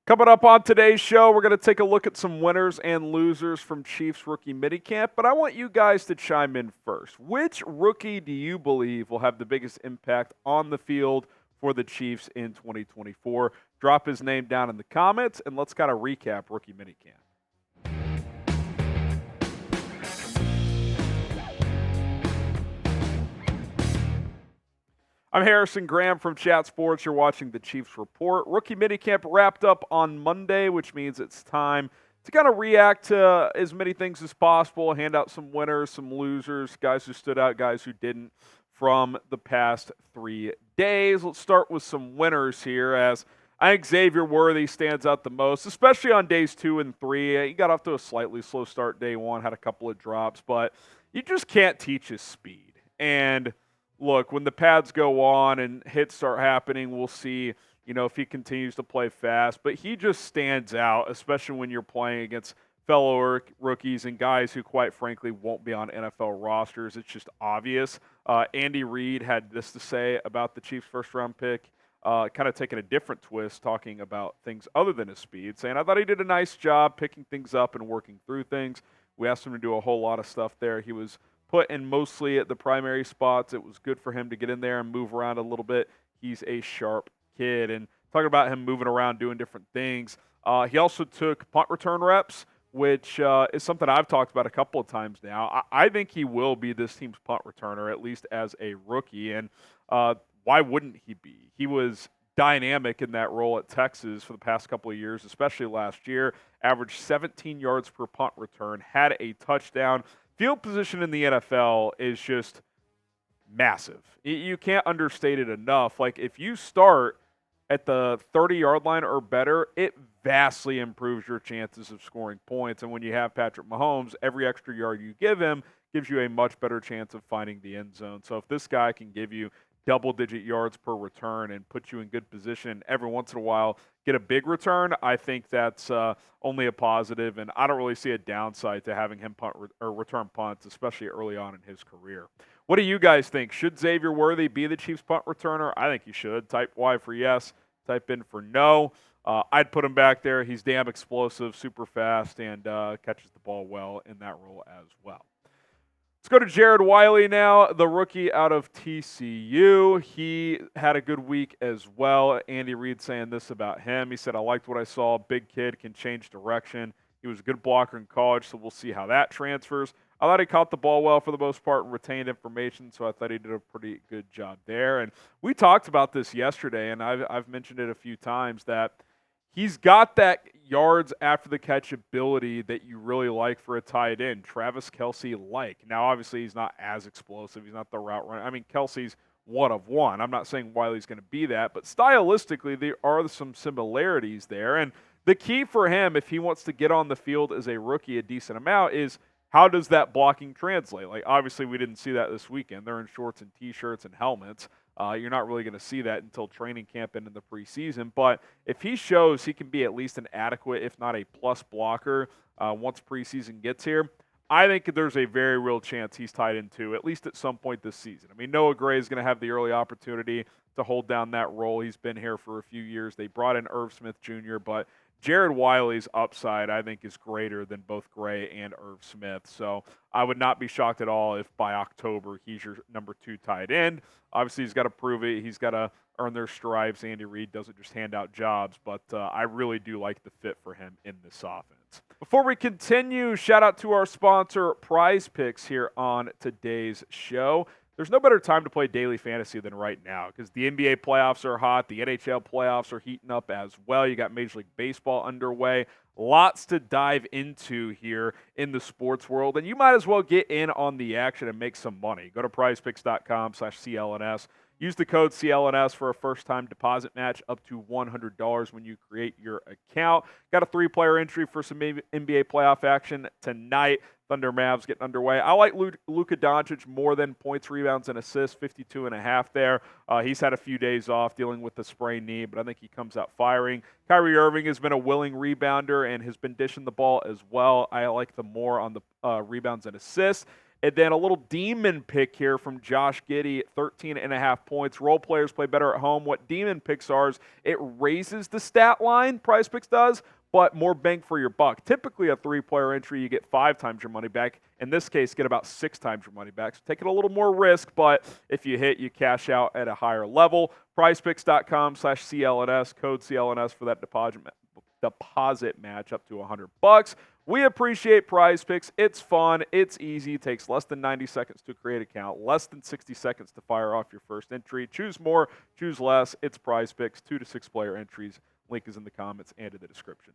Coming up on today's show, we're going to take a look at some winners and losers from Chiefs Rookie Minicamp, but I want you guys to chime in first. Which rookie do you believe will have the biggest impact on the field for the Chiefs in 2024? Drop his name down in the comments, and let's kind of recap Rookie Minicamp. I'm Harrison Graham from Chat Sports. You're watching the Chiefs Report. Rookie Minicamp wrapped up on Monday, which means it's time to kind of react to as many things as possible, hand out some winners, some losers, guys who stood out, guys who didn't from the past 3 days. Let's start with some winners here, as I think Xavier Worthy stands out the most, especially on days 2 and 3. He got off to a slightly slow start day 1, had a couple of drops, but you just can't teach his speed. And look, when the pads go on and hits start happening, we'll see, if he continues to play fast. But he just stands out, especially when you're playing against fellow rookies and guys who, quite frankly, won't be on NFL rosters. It's just obvious. Andy Reid had this to say about the Chiefs' first-round pick, kind of taking a different twist, talking about things other than his speed, saying, I thought he did a nice job picking things up and working through things. We asked him to do a whole lot of stuff there. He was put in mostly at the primary spots. It was good for him to get in there and move around a little bit. He's a sharp kid. And talking about him moving around, doing different things, he also took punt return reps, which is something I've talked about a couple of times now. I think he will be this team's punt returner, at least as a rookie. And why wouldn't he be? He was dynamic in that role at Texas for the past couple of years, especially last year. Averaged 17 yards per punt return, had a touchdown. Field position in the NFL is just massive. You can't understate it enough. Like, if you start at the 30-yard line or better, it vastly improves your chances of scoring points. And when you have Patrick Mahomes, every extra yard you give him gives you a much better chance of finding the end zone. So if this guy can give you double-digit yards per return and put you in good position every once in a while, get a big return, I think that's only a positive, and I don't really see a downside to having him punt or return punts, especially early on in his career. What do you guys think? Should Xavier Worthy be the Chiefs punt returner? I think he should. Type Y for yes, type in for no. I'd put him back there. He's damn explosive, super fast, and catches the ball well in that role as well. Let's go to Jared Wiley now, the rookie out of TCU. He had a good week as well. Andy Reid saying this about him. He said, I liked what I saw. Big kid, can change direction. He was a good blocker in college, so we'll see how that transfers. I thought he caught the ball well for the most part and retained information, so I thought he did a pretty good job there. And we talked about this yesterday, and I've mentioned it a few times, that he's got that yards after the catch ability that you really like for a tight end. Travis Kelce-like. Now, obviously, he's not as explosive. He's not the route runner. I mean, Kelce's one of one. I'm not saying Wiley's going to be that, but stylistically, there are some similarities there. And the key for him, if he wants to get on the field as a rookie a decent amount, is how does that blocking translate? Like, obviously, we didn't see that this weekend. They're in shorts and T-shirts and helmets. You're not really going to see that until training camp and in the preseason. But if he shows he can be at least an adequate, if not a plus blocker, once preseason gets here, I think there's a very real chance he's tied into, at least at some point this season. I mean, Noah Gray is going to have the early opportunity to hold down that role. He's been here for a few years. They brought in Irv Smith Jr., but Jared Wiley's upside, I think, is greater than both Gray and Irv Smith. So I would not be shocked at all if by October he's your number 2 tight end. Obviously, he's got to prove it. He's got to earn their stripes. Andy Reid doesn't just hand out jobs, but I really do like the fit for him in this offense. Before we continue, shout out to our sponsor, Prize Picks, here on today's show. There's no better time to play daily fantasy than right now, because the NBA playoffs are hot. The NHL playoffs are heating up as well. You got Major League Baseball underway. Lots to dive into here in the sports world, and you might as well get in on the action and make some money. Go to prizepicks.com/CLNS. Use the code CLNS for a first-time deposit match up to $100 when you create your account. Got a 3-player entry for some NBA playoff action tonight. Thunder Mavs getting underway. I like Luka Doncic more than points, rebounds, and assists, 52.5 there. He's had a few days off dealing with the sprained knee, but I think he comes out firing. Kyrie Irving has been a willing rebounder and has been dishing the ball as well. I like the more on the rebounds and assists. And then a little demon pick here from Josh Giddey, 13.5 points. Role players play better at home. What demon picks are is it raises the stat line, Prize Picks does, but more bang for your buck. Typically, a 3-player entry, you get 5 times your money back. In this case, get about 6 times your money back. So taking a little more risk, but if you hit, you cash out at a higher level. PrizePicks.com/CLNS, code CLNS for that deposit match up to $100. We appreciate Prize Picks. It's fun. It's easy. It takes less than 90 seconds to create an account, less than 60 seconds to fire off your first entry. Choose more, choose less. It's Prize Picks, 2 to 6 player entries. Link is in the comments and in the description.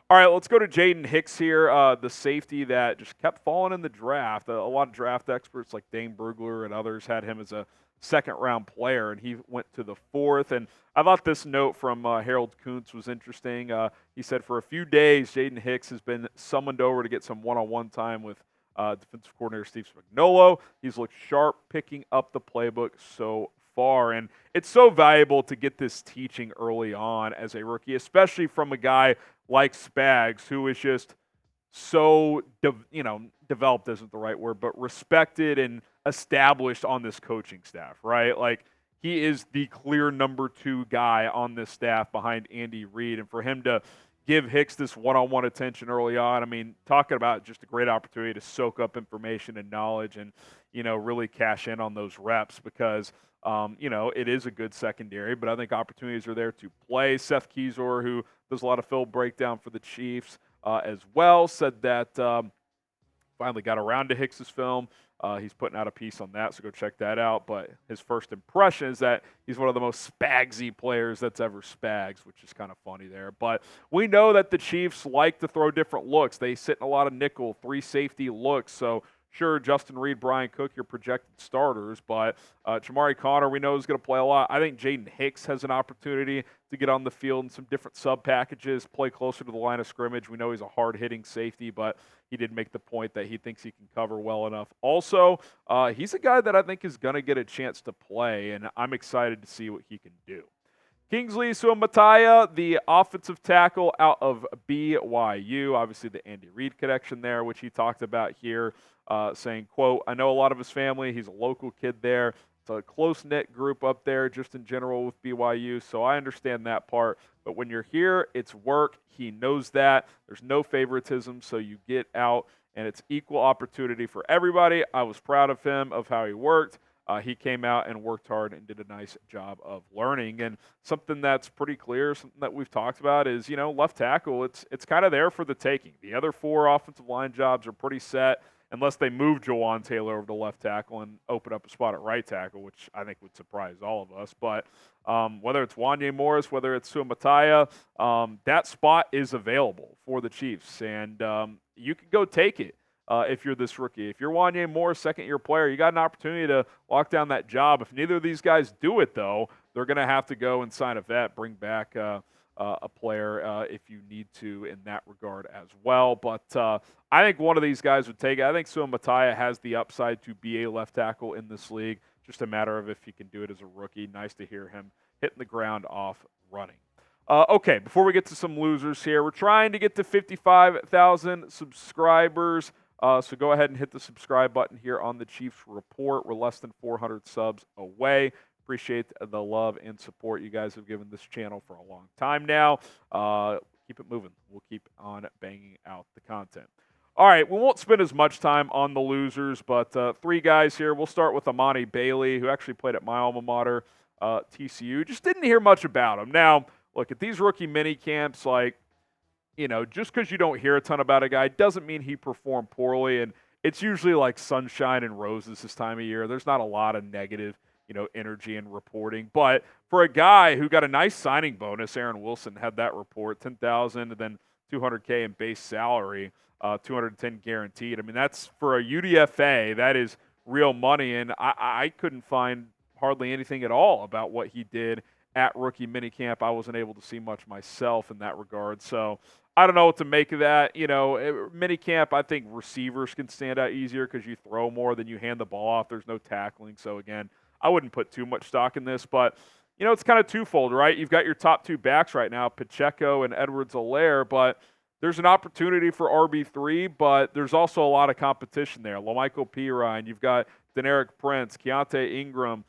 All right, let's go to Jaden Hicks here, the safety that just kept falling in the draft. A lot of draft experts like Dane Brugler and others had him as a second-round player, and he went to the 4th. And I thought this note from Harold Kuntz was interesting. He said, for a few days, Jaden Hicks has been summoned over to get some one-on-one time with defensive coordinator Steve Spagnuolo. He's looked sharp picking up the playbook so far, and it's so valuable to get this teaching early on as a rookie, especially from a guy like Spags, who is just so, developed isn't the right word, but respected and established on this coaching staff, right? Like, he is the clear number 2 guy on this staff behind Andy Reid, and for him to give Hicks this one-on-one attention early on, I mean, talking about just a great opportunity to soak up information and knowledge and, really cash in on those reps because, it is a good secondary, but I think opportunities are there to play. Seth Keysor, who does a lot of film breakdown for the Chiefs as well, said that finally got around to Hicks's film. He's putting out a piece on that, so go check that out. But his first impression is that he's one of the most spagsy players that's ever spags, which is kind of funny there. But we know that the Chiefs like to throw different looks. They sit in a lot of nickel, 3 safety looks, so sure, Justin Reed, Brian Cook, your projected starters, but Jamari Connor, we know, is going to play a lot. I think Jaden Hicks has an opportunity to get on the field in some different sub-packages, play closer to the line of scrimmage. We know he's a hard-hitting safety, but he did make the point that he thinks he can cover well enough. Also, he's a guy that I think is going to get a chance to play, and I'm excited to see what he can do. Kingsley Suamataia, the offensive tackle out of BYU. Obviously, the Andy Reid connection there, which he talked about here, saying, quote, I know a lot of his family. He's a local kid there. It's a close-knit group up there just in general with BYU, so I understand that part. But when you're here, it's work. He knows that. There's no favoritism, so you get out, and it's equal opportunity for everybody. I was proud of him, of how he worked. He came out and worked hard and did a nice job of learning. And something that's pretty clear, something that we've talked about is, left tackle, it's kind of there for the taking. The other 4 offensive line jobs are pretty set unless they move Jawan Taylor over to left tackle and open up a spot at right tackle, which I think would surprise all of us. But whether it's Wanye Morris, whether it's Suamataia, that spot is available for the Chiefs, and you can go take it. If you're this rookie. If you're Wanye Morris, second-year player, you got an opportunity to lock down that job. If neither of these guys do it, though, they're going to have to go and sign a vet, bring back a player if you need to in that regard as well. But I think one of these guys would take it. I think Suamataia has the upside to be a left tackle in this league. Just a matter of if he can do it as a rookie. Nice to hear him hitting the ground off running. Okay, before we get to some losers here, we're trying to get to 55,000 subscribers. So go ahead and hit the subscribe button here on the Chiefs Report. We're less than 400 subs away. Appreciate the love and support you guys have given this channel for a long time now. Keep it moving. We'll keep on banging out the content. All right, we won't spend as much time on the losers, but 3 guys here. We'll start with Amani Bailey, who actually played at my alma mater, TCU. Just didn't hear much about him. Now, look, at these rookie mini camps, just because you don't hear a ton about a guy doesn't mean he performed poorly, and it's usually like sunshine and roses this time of year. There's not a lot of negative, energy and reporting. But for a guy who got a nice signing bonus, Aaron Wilson had that report, $10,000 and then $200K in base salary, $210 guaranteed. I mean, that's for a UDFA, that is real money, and I couldn't find hardly anything at all about what he did at rookie minicamp. I wasn't able to see much myself in that regard, so I don't know what to make of that. Minicamp, I think receivers can stand out easier because you throw more than you hand the ball off. There's no tackling, so again, I wouldn't put too much stock in this, but it's kind of twofold, right? You've got your top 2 backs right now, Pacheco and Edwards-Helaire, but there's an opportunity for RB3, but there's also a lot of competition there. Lamichael Pirine, you've got Deneric Prince, Keontae Ingram,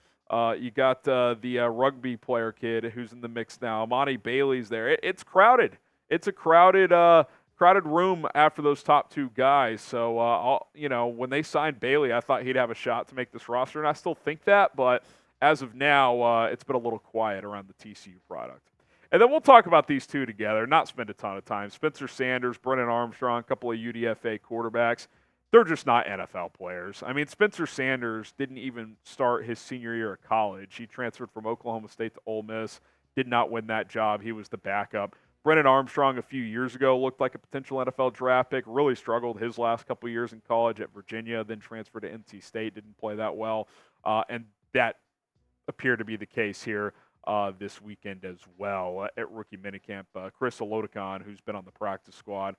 you got the rugby player kid who's in the mix now. Amani Bailey's there. It's crowded. It's a crowded room after those top two guys. So, when they signed Bailey, I thought he'd have a shot to make this roster, and I still think that. But as of now, it's been a little quiet around the TCU product. And then we'll talk about these two together, not spend a ton of time. Spencer Sanders, Brennan Armstrong, a couple of UDFA quarterbacks. They're just not NFL players. I mean, Spencer Sanders didn't even start his senior year of college. He transferred from Oklahoma State to Ole Miss, did not win that job. He was the backup. Brennan Armstrong a few years ago looked like a potential NFL draft pick, really struggled his last couple years in college at Virginia, then transferred to NC State, didn't play that well, and that appeared to be the case here this weekend as well at rookie minicamp. Chris Olodokon, who's been on the practice squad,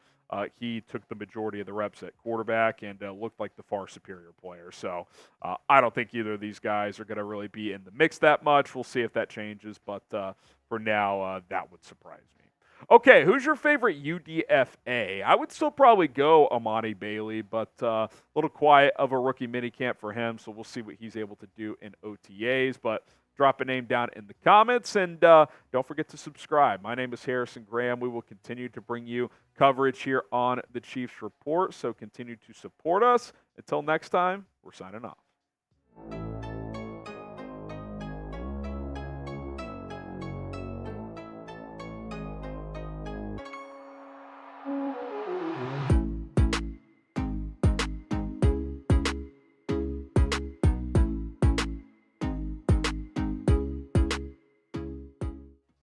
he took the majority of the reps at quarterback and looked like the far superior player. So I don't think either of these guys are going to really be in the mix that much. We'll see if that changes, but for now, that would surprise me. Okay, who's your favorite UDFA? I would still probably go Amani Bailey, but a little quiet of a rookie minicamp for him, so we'll see what he's able to do in OTAs. But drop a name down in the comments, and don't forget to subscribe. My name is Harrison Graham. We will continue to bring you coverage here on the Chiefs Report, so continue to support us. Until next time, we're signing off.